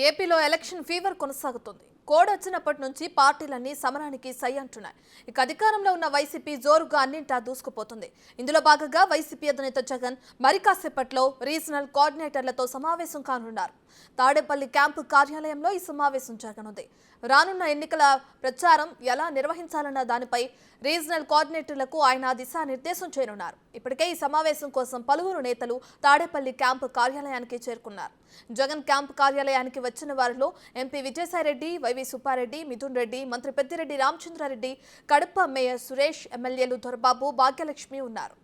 ఏపీలో election fever కొనసాగుతుంది. Code వచ్చినప్పటి నుంచి పార్టీలన్నీ సమరానికి సై అంటున్నాయి. ఇక అధికారంలో ఉన్న వైసీపీ జోరుగా అన్నింటా దూసుకుపోతుంది. ఇందులో భాగంగా వైసీపీ అధినేత జగన్ మరి కాసేపట్లో రీజనల్ కోఆర్డినేటర్లతో సమావేశం కానున్నారు. తాడేపల్లి క్యాంపు కార్యాలయంలో ఈ సమావేశం జరగనుంది. రానున్న ఎన్నికల ప్రచారం ఎలా నిర్వహించాలన్న దానిపై రీజనల్ కోఆర్డినేటర్లకు ఆయన దిశానిర్దేశం చేయనున్నారు. ఇప్పటికే ఈ సమావేశం కోసం పలువురు నేతలు తాడేపల్లి క్యాంపు కార్యాలయానికి చేరుకున్నారు. జగన్ క్యాంపు కార్యాలయానికి వచ్చిన వారిలో ఎంపీ విజయసాయిరెడ్డి, వైవి సుబ్బారెడ్డి, మిథున్ రెడ్డి, మంత్రి పెద్దిరెడ్డి రామచంద్రారెడ్డి, కడప మేయర్ సురేష్, ఎమ్మెల్యేలు దొరబాబు, భాగ్యలక్ష్మి ఉన్నారు.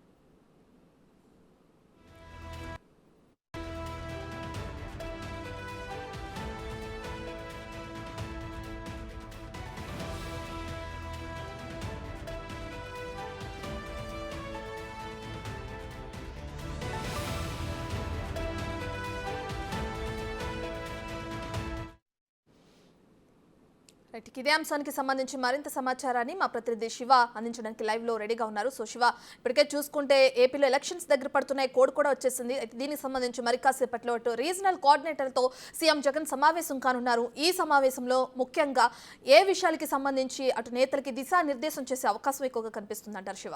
ఇదే అంశానికి సంబంధించి మరింత సమాచారాన్ని మా ప్రతినిధి శివ అందించడానికి లైవ్ లో రెడీగా ఉన్నారు. సో శివ, ఇప్పటికే చూసుకుంటే ఏపీలో ఎలక్షన్స్ దగ్గర పడుతున్నాయి, కోడ్ కూడా వచ్చేసింది. దీనికి సంబంధించి మరి కాసేపట్లో రీజనల్ కోఆర్డినేటర్తో సీఎం జగన్ సమావేశం కానున్నారు. ఈ సమావేశంలో ముఖ్యంగా ఏ విషయాలకి సంబంధించి అటు నేతలకి దిశానిర్దేశం చేసే అవకాశం ఎక్కువగా కనిపిస్తుంది అంటారు శివ?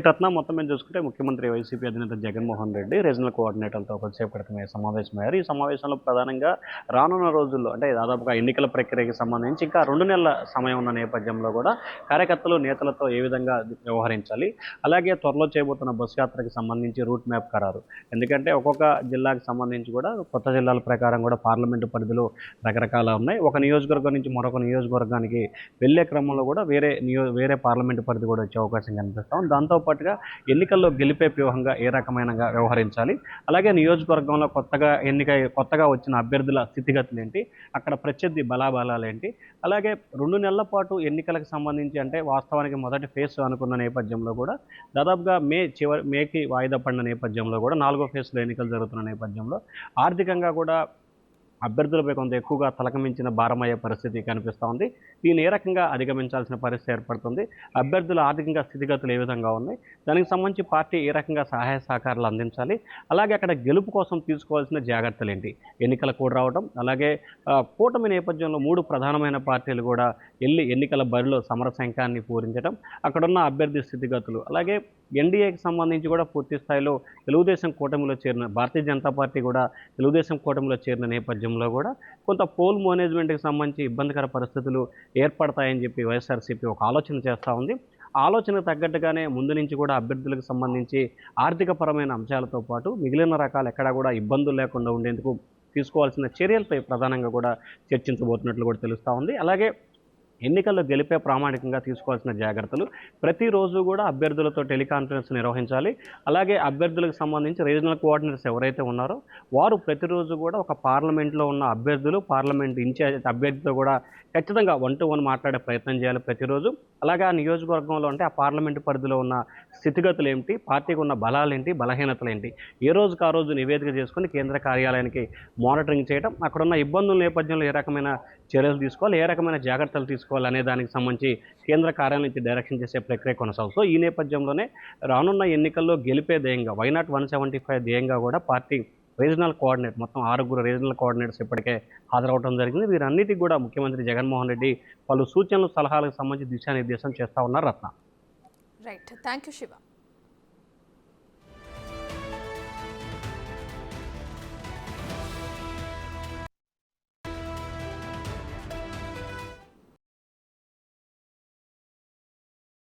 రత్న మొత్తం మేము చూసుకుంటే ముఖ్యమంత్రి వైసీపీ అధినేత జగన్మోహన్ రెడ్డి రీజనల్ కోఆర్డినేటర్లతో కొద్దిసేపు క్రితమే సమావేశమయ్యారు. ఈ సమావేశంలో ప్రధానంగా రానున్న రోజుల్లో అంటే దాదాపుగా ఎన్నికల ప్రక్రియకి సంబంధించి ఇంకా 2 నెలల సమయం ఉన్న నేపథ్యంలో కూడా కార్యకర్తలు నేతలతో ఏ విధంగా వ్యవహరించాలి, అలాగే త్వరలో చేయబోతున్న బస్సు యాత్రకి సంబంధించి రూట్ మ్యాప్ ఖరారు. ఎందుకంటే ఒక్కొక్క జిల్లాకి సంబంధించి కూడా కొత్త జిల్లాల ప్రకారం కూడా పార్లమెంటు పరిధిలో రకరకాల ఉన్నాయి. ఒక నియోజకవర్గం నుంచి మరొక నియోజకవర్గానికి వెళ్ళే క్రమంలో కూడా వేరే పార్లమెంటు పరిధి కూడా వచ్చే అవకాశం కనిపిస్తాం. దాంతో పాటుగా ఎన్నికల్లో గెలిపే వ్యూహంగా ఏ రకమైన వ్యవహరించాలి, అలాగే నియోజకవర్గంలో కొత్తగా వచ్చిన అభ్యర్థుల స్థితిగతులు ఏంటి, అక్కడ ప్రత్యర్థి బలాబలాలు ఏంటి, అలాగే 2 నెలల పాటు ఎన్నికలకు సంబంధించి అంటే వాస్తవానికి మొదటి ఫేజ్ అనుకున్న నేపథ్యంలో కూడా దాదాపుగా మేకి వాయిదా పడిన నేపథ్యంలో కూడా 4వ ఫేజ్లో ఎన్నికలు జరుగుతున్న నేపథ్యంలో ఆర్థికంగా కూడా అభ్యర్థులపై కొంత ఎక్కువగా తలకమించిన భారమయ్యే పరిస్థితి కనిపిస్తూ ఉంది. దీన్ని ఏ రకంగా అధిగమించాల్సిన పరిస్థితి ఏర్పడుతుంది, అభ్యర్థుల ఆర్థికంగా స్థితిగతులు ఏ విధంగా ఉన్నాయి, దానికి సంబంధించి పార్టీ ఏ రకంగా సహాయ సహకారాలు అందించాలి, అలాగే అక్కడ గెలుపు కోసం తీసుకోవాల్సిన జాగ్రత్తలు ఏంటి, ఎన్నికల కోడ్ రావడం, అలాగే కూటమి నేపథ్యంలో 3 ప్రధానమైన పార్టీలు కూడా ఎన్నికల బరిలో సమరశంఖాన్ని పూరించడం, అక్కడున్న అభ్యర్థి స్థితిగతులు, అలాగే ఎన్డీఏకి సంబంధించి కూడా పూర్తి స్థాయిలో తెలుగుదేశం కూటమిలో చేరిన భారతీయ జనతా పార్టీ కూడా తెలుగుదేశం కూటమిలో చేరిన నేపథ్యంలో కూడా కొంత పోల్ మేనేజ్మెంట్కి సంబంధించి ఇబ్బందికర పరిస్థితులు ఏర్పడతాయని చెప్పి వైఎస్ఆర్సీపీ ఒక ఆలోచన చేస్తూ ఉంది. ఆలోచనకు తగ్గట్టుగానే ముందు నుంచి కూడా అభ్యర్థులకు సంబంధించి ఆర్థికపరమైన అంశాలతో పాటు మిగిలిన రకాలు ఎక్కడా కూడా ఇబ్బందులు లేకుండా ఉండేందుకు తీసుకోవాల్సిన చర్యలపై ప్రధానంగా కూడా చర్చించబోతున్నట్లు కూడా తెలుస్తూ ఉంది. అలాగే ఎన్నికల్లో గెలిపే ప్రామాణికంగా తీసుకోవాల్సిన జాగ్రత్తలు, ప్రతిరోజు కూడా అభ్యర్థులతో టెలికాన్ఫరెన్స్ నిర్వహించాలి. అలాగే అభ్యర్థులకు సంబంధించి రీజనల్ కోఆర్డినేటర్స్ ఎవరైతే ఉన్నారో వారు ప్రతిరోజు కూడా ఒక పార్లమెంట్లో ఉన్న అభ్యర్థులు, పార్లమెంట్ ఇన్ఛార్జ్ అభ్యర్థితో కూడా ఖచ్చితంగా 1-to-1 మాట్లాడే ప్రయత్నం చేయాలి ప్రతిరోజు. అలాగే ఆ నియోజకవర్గంలో అంటే ఆ పార్లమెంటు పరిధిలో ఉన్న స్థితిగతులు ఏమిటి, పార్టీకి ఉన్న బలాలేంటి, బలహీనతలు ఏంటి, ఏ రోజుకు ఆ రోజు నివేదిక చేసుకొని కేంద్ర కార్యాలయానికి మానిటరింగ్ చేయడం, అక్కడున్న ఇబ్బందుల నేపథ్యంలో ఏ రకమైన చర్యలు తీసుకోవాలి, ఏ రకమైన జాగ్రత్తలు తీసుకోవాలి అనే దానికి సంబంధించి కేంద్ర కార్యాలయం నుంచి డైరెక్షన్ చేసే ప్రక్రియ కొనసాగుతుంది. సో ఈ నేపథ్యంలోనే రానున్న ఎన్నికల్లో గెలిపే ధ్యేయంగా వైనాట్ 175 ధ్యేయంగా కూడా పార్టీ రీజనల్ కోఆర్డినేటర్ మొత్తం 6 రీజనల్ కోఆర్డినేటర్స్ ఇప్పటికే హాజరవడం జరిగింది. వీరన్నిటికీ కూడా ముఖ్యమంత్రి జగన్మోహన్ రెడ్డి పలు సూచనలు, సలహాలకు సంబంధించి దిశానిర్దేశం చేస్తూ ఉన్నారు. Ratna. Right, thank you Shiva.